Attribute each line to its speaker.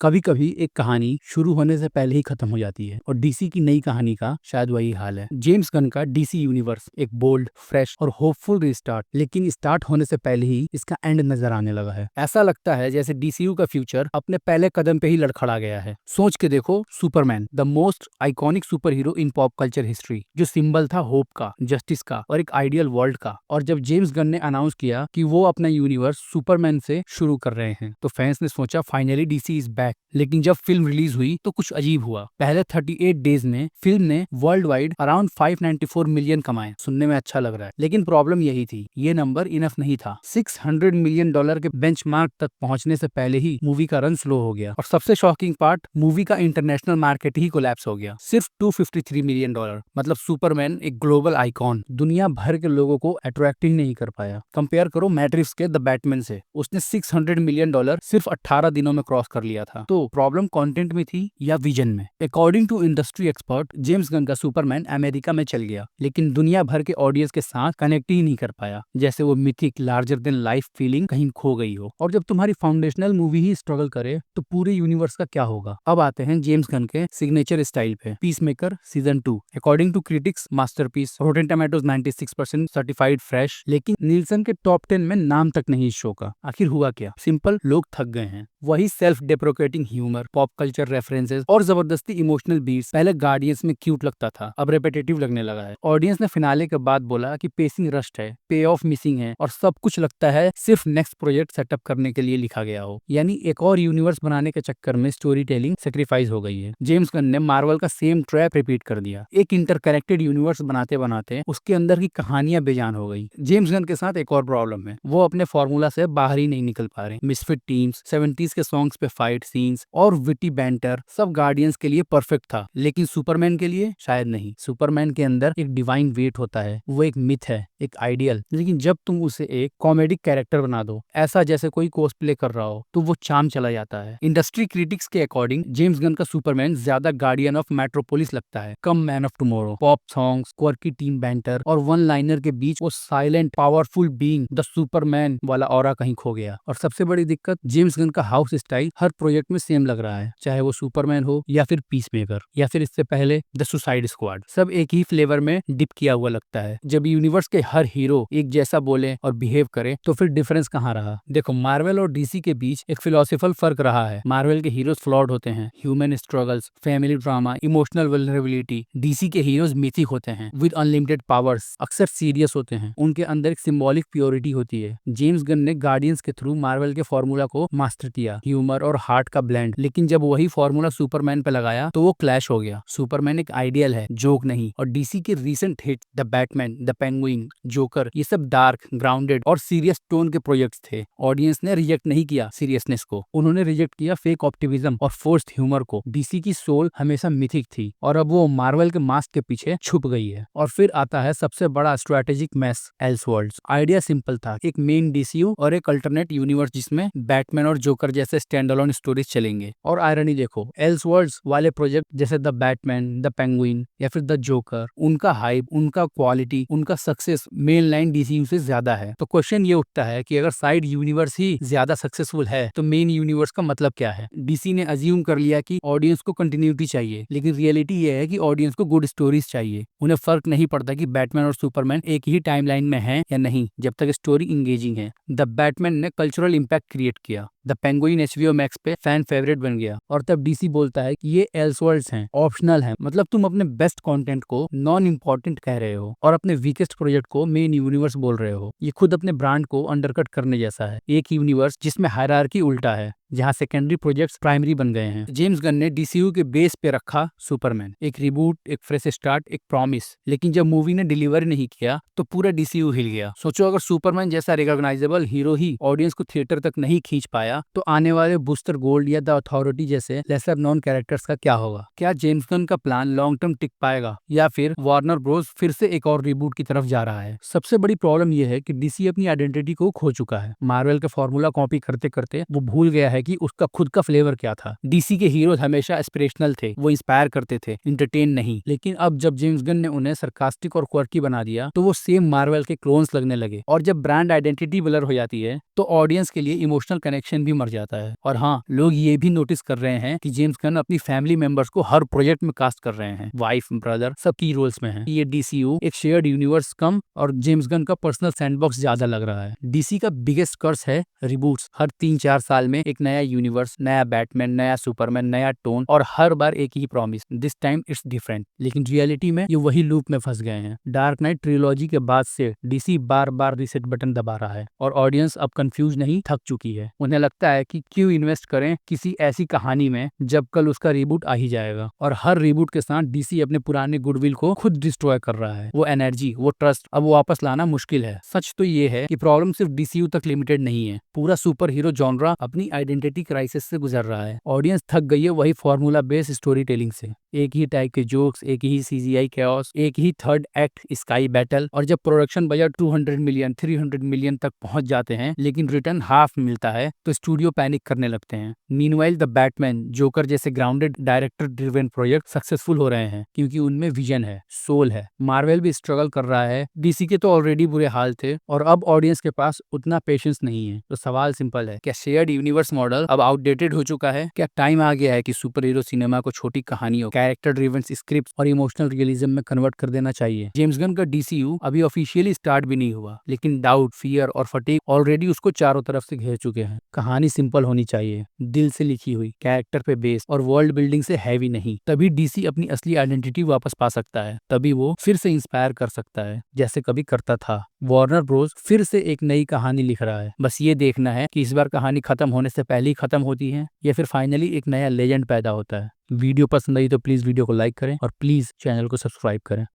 Speaker 1: कभी कभी एक कहानी शुरू होने से पहले ही खत्म हो जाती है और डीसी की नई कहानी का शायद वही हाल है। जेम्स गन का डीसी यूनिवर्स एक बोल्ड, फ्रेश और होपफुल रिस्टार्ट, लेकिन स्टार्ट होने से पहले ही इसका एंड नजर आने लगा है। ऐसा लगता है जैसे डीसीयू का फ्यूचर अपने पहले कदम पे ही लड़खड़ा गया है। सोच के देखो, Superman the most iconic super hero in pop culture history, जो सिंबल था होप का, जस्टिस का और एक आइडियल वर्ल्ड का। और जब जेम्स गन ने अनाउंस किया कि वो अपना यूनिवर्स सुपरमैन से शुरू कर रहे हैं, तो फैंस ने सोचा फाइनली डीसी इज बैक। लेकिन जब फिल्म रिलीज हुई तो कुछ अजीब हुआ। पहले 38 डेज में फिल्म ने वर्ल्ड वाइड अराउंड 594 मिलियन कमाए। सुनने में अच्छा लग रहा है, लेकिन प्रॉब्लम यही थी, ये नंबर इनफ नहीं था। $600 मिलियन के बेंचमार्क तक पहुंचने से पहले ही मूवी का रन स्लो हो गया। और सबसे शॉकिंग पार्ट, मूवी का इंटरनेशनल मार्केट ही कोलैप्स हो गया। सिर्फ $253 मिलियन। मतलब सुपरमैन एक ग्लोबल आइकॉन दुनिया भर के लोगों को अट्रैक्ट ही नहीं कर पाया। कंपेयर करो मैट्रिक्स के द बैटमैन से, उसने $600 मिलियन सिर्फ 18 दिनों में क्रॉस कर लिया था। तो प्रॉब्लम कंटेंट में थी या विजन में? According to industry expert, James Gunn का सुपरमैन अमेरिका में चल गया, लेकिन दुनिया भर के ऑडियंस के साथ कनेक्ट ही नहीं कर पाया। जैसे वो mythic larger than life feeling कहीं खो गई हो। और जब तुम्हारी फाउंडेशनल मूवी ही स्ट्रगल करे तो पूरे यूनिवर्स का क्या होगा? अब आते हैं जेम्स गन के सिग्नेचर स्टाइल पे। Peacemaker season 2 according to critics masterpiece, rotten tomatoes 96% certified fresh, लेकिन नीलसन के टॉप 10 में नाम तक नहीं इस शो का। आखिर हुआ क्या? सिंपल, लोग थक गए हैं। वही self deprecating humour, pop culture references और जबरदस्ती इमोशनल बीट्स। पहले गार्डियंस में क्यूट लगता था, अब रेपिटेटिव लगने लगा है। ऑडियंस ने फिनाले के बाद बोला कि पेसिंग रस्ट है, पे ऑफ मिसिंग है और सब कुछ लगता है सिर्फ नेक्स्ट प्रोजेक्ट सेटअप करने के लिए लिखा गया हो। यानी एक और यूनिवर्स बनाने के चक्कर में स्टोरी टेलिंग सेक्रीफाइस हो गई है। जेम्स गन ने मार्वल का सेम ट्रैप रिपीट कर दिया। एक इंटरकनेक्टेड यूनिवर्स बनाते बनाते उसके अंदर की कहानियां बेजान हो गई। जेम्स गन के साथ एक और प्रॉब्लम है, वो अपने फॉर्मूला से बाहर ही नहीं निकल पा रहे। मिसफिट टीम्स, 70s के सॉन्ग्स पे फाइट सीन्स और विटी बैंटर, सब गार्डियंस के लिए परफेक्ट था, लेकिन सुपरमैन के लिए शायद नहीं। सुपरमैन के अंदर एक डिवाइन वेट होता है, वो एक मिथ है, एक आइडियल। लेकिन जब तुम उसे एक कॉमेडिक कैरेक्टर बना दो, ऐसा जैसे कोई कोस्प्ले कर रहा हो, तो वो चार्म चला जाता है। इंडस्ट्री क्रिटिक्स के अकॉर्डिंग जेम्स गन का सुपरमैन ज्यादा गार्डियन ऑफ मेट्रोपोलिस लगता है, कम man of tomorrow. Pop songs, quirky team banter और वन लाइनर के बीच वो silent powerful being the Superman वाला ऑरा कहीं खो गया। और सबसे बड़ी दिक्कत, जेम्स गन का हाउस स्टाइल हर प्रोजेक्ट में सेम लग रहा है, चाहे वो सुपरमैन हो या फिर पीसमेकर या फिर इससे पहले द सुसाइड स्क्वाड। सब एक ही फ्लेवर में डिप किया हुआ लगता है। जब यूनिवर्स के हर हीरो एक जैसा बोले और बिहेव करे तो फिर डिफरेंस कहाँ रहा? देखो, मार्वल और डीसी के बीच एक फिलोसफिकल फर्क रहा है। मार्वल के हीरोज फ्लॉड होते हैं, human struggles, family drama, emotional vulnerability. DC के हीरोज मिथिक होते हैं विद अनलिमिटेड पावर्स, अक्सर सीरियस होते हैं, उनके अंदर एक सिंबॉलिक प्योरिटी होती है। जेम्स गन ने गार्डियंस के थ्रू मार्वल के फॉर्मूला को मास्टर किया, ह्यूमर और हार्ट का ब्लेंड। लेकिन जब वही फॉर्मूला सुपरमैन पे लगाया तो वो क्लैश हो गया। सुपरमैन एक आइडियल है, जोक नहीं। और डीसी के recent hit the Batman, the penguin, joker, ये सब डार्क, ग्राउंडेड और सीरियस टोन के प्रोजेक्ट्स थे। ऑडियंस ने रिजेक्ट नहीं किया सीरियसनेस को, उन्होंने रिजेक्ट किया फेक ऑप्टिमिज्म और फोर्स्ड ह्यूमर को। डीसी की सोल हमेशा मिथिक थी और अब वो मार्वल के मास्क के पीछे छुप गई है। और फिर आता है सबसे बड़ा strategic mess, Elseworlds. Idea simple था, एक मेन डीसीयू और एक अल्टरनेट यूनिवर्स जिसमें बैटमैन और जोकर जैसे स्टैंड अलोन स्टोरीज चलेंगे। और आयरनी देखो, एल्सवर्ल्ड्स वाले प्रोजेक्ट जैसे द बैटमैन, द पेंगुइन या फिर द जोकर, उनका हाइप, उनका क्वालिटी, उनका सक्सेस मेन लाइन डीसीयू से ज्यादा है। तो क्वेश्चन ये उठता है कि अगर साइड यूनिवर्स ही ज्यादा सक्सेसफुल है तो मेन यूनिवर्स का मतलब क्या है? डीसी ने अज्यूम कर लिया कि ऑडियंस को कंटिन्यूटी चाहिए, लेकिन रियलिटी ये है कि ऑडियंस को गुड स्टोरीज चाहिए। उन्हें फर्क नहीं पड़ता कि बैटमैन और सुपरमैन एक ही टाइमलाइन में हैं या नहीं, जब तक स्टोरी इंगेजिंग है। द बैटमैन ने कल्चरल इंपैक्ट क्रिएट किया, द पेंगुइन एचबीओ मैक्स पे फैन फेवरेट बन गया, और तब डीसी बोलता है कि ये एल्सवर्ल्ड्स हैं, ऑप्शनल हैं। मतलब तुम अपने बेस्ट कंटेंट को नॉन इंपॉर्टेंट कह रहे हो और अपने वीकेस्ट प्रोजेक्ट को मेन यूनिवर्स बोल रहे हो। ये खुद अपने ब्रांड को अंडरकट करने जैसा है। एक यूनिवर्स जिसमें हायरार्की उल्टा है, जहां सेकेंडरी प्रोजेक्ट्स प्राइमरी बन गए हैं। जेम्स गन ने डीसीयू के बेस पे रखा सुपरमैन, एक रिबूट, एक फ्रेश स्टार्ट, एक प्रॉमिस। लेकिन जब मूवी ने डिलीवर नहीं किया तो पूरा डीसीयू हिल गया। सोचो, अगर सुपरमैन जैसा रिकॉग्नाइजेबल हीरो ही ऑडियंस को थिएटर तक नहीं खींच पाया तो आने वाले बूस्टर गोल्ड या द अथॉरिटी जैसे लेसर नॉन कैरेक्टर्स का क्या होगा? क्या जेम्स गन का प्लान लॉन्ग टर्म टिक पाएगा या फिर वार्नर ब्रोस फिर से एक और रिबूट की तरफ जा रहा है? सबसे बड़ी प्रॉब्लम यह है कि डीसी अपनी आइडेंटिटी को खो चुका है। मार्वल का फॉर्मूला कॉपी करते करते वो भूल गया है है कि उसका खुद का फ्लेवर क्या था। डीसी के हीरोज हमेशा एस्पिरेशनल थे, वो इंस्पायर करते थे, इंटरटेन नहीं। लेकिन अब जब जेम्स गन ने उन्हें सरकास्टिक और क्वर्की बना दिया तो वो सेम मार्वल के क्लोन्स लगने लगे। और जब ब्रांड आइडेंटिटी ब्लर हो जाती है तो ऑडियंस के लिए इमोशनल कनेक्शन भी मर जाता है। और हाँ, लोग ये भी नोटिस कर रहे हैं कि जेम्स गन अपनी फैमिली मेंबर्स को हर प्रोजेक्ट में कास्ट कर रहे हैं। वाइफ, ब्रदर सब की रोल्स में हैं। ये डीसीयू एक शेयर्ड यूनिवर्स कम और जेम्स गन का पर्सनल सैंडबॉक्स ज्यादा लग रहा है। डीसी का बिगेस्ट कर्स है रिबूट्स। हर 3-4 साल में एक नया यूनिवर्स, नया बैटमैन, नया सुपरमैन, नया टोन और हर बार एक ही promise, this time it's different. लेकिन रियलिटी में ये वही लूप में फंस गए हैं। डार्क नाइट ट्रिलॉजी के बाद से डीसी बार बार रीसेट बटन दबा रहा है और ऑडियंस अब कंफ्यूज नहीं, थक चुकी है। उन्हें लगता है कि क्यों इन्वेस्ट करें किसी ऐसी कहानी में जब कल उसका रीबूट आ ही जाएगा। और हर रीबूट के साथ डीसी अपने पुराने गुडविल को खुद डिस्ट्रॉय कर रहा है। वो एनर्जी, वो ट्रस्ट अब वापस लाना मुश्किल है। सच तो ये है कि प्रॉब्लम सिर्फ डीसीयू तक लिमिटेड नहीं है। पूरा सुपर हीरो जॉनरा अपनी आइडेंटिटी क्राइसिस से गुजर रहा है। ऑडियंस थक गई है वही फॉर्मूला बेस्ड स्टोरी टेलिंग से। एक ही टाइप के जोक्स, एक ही सीजीआई कैओस, एक ही थर्ड एक्ट स्काई बैटल। और जब प्रोडक्शन बजट 200 मिलियन 300 मिलियन तक पहुंच जाते हैं लेकिन रिटर्न हाफ मिलता है तो स्टूडियो पैनिक करने लगते हैं। मीनवाइल द बैटमैन, जोकर जैसे grounded director driven project successful हो रहे हैं क्योंकि उनमें विजन है, सोल है। मार्वल भी स्ट्रगल कर रहा है, डीसी के तो ऑलरेडी बुरे हाल थे और अब ऑडियंस के पास उतना पेशेंस नहीं है। तो सवाल सिंपल है, क्या शेयर्ड यूनिवर्स मॉडल अब आउटडेटेड हो चुका है? क्या टाइम आ गया है कि सुपर हीरो सिनेमा को छोटी कहानियों, कैरेक्टर ड्रिवन स्क्रिप्ट और इमोशनल रियलिज्म में कन्वर्ट कर देना चाहिए? जेम्स गन का डीसीयू अभी ऑफिशियली स्टार्ट भी नहीं हुआ लेकिन डाउट, फियर और फटीग ऑलरेडी उसको चारों तरफ से घेर चुके हैं। कहानी सिंपल होनी चाहिए, दिल से लिखी हुई, कैरेक्टर पे बेस्ड और वर्ल्ड बिल्डिंग से हैवी नहीं। तभी डीसी अपनी असली आइडेंटिटी वापस पा सकता है, तभी वो फिर से इंस्पायर कर सकता है जैसे कभी करता था। वार्नर ब्रोस फिर से एक नई कहानी लिख रहा है। बस ये देखना है कि इस बार कहानी खत्म होने से पहले ही खत्म होती है या फिर फाइनली एक नया लेजेंड पैदा होता है। वीडियो पसंद आई तो प्लीज वीडियो को लाइक करें और प्लीज चैनल को सब्सक्राइब करें।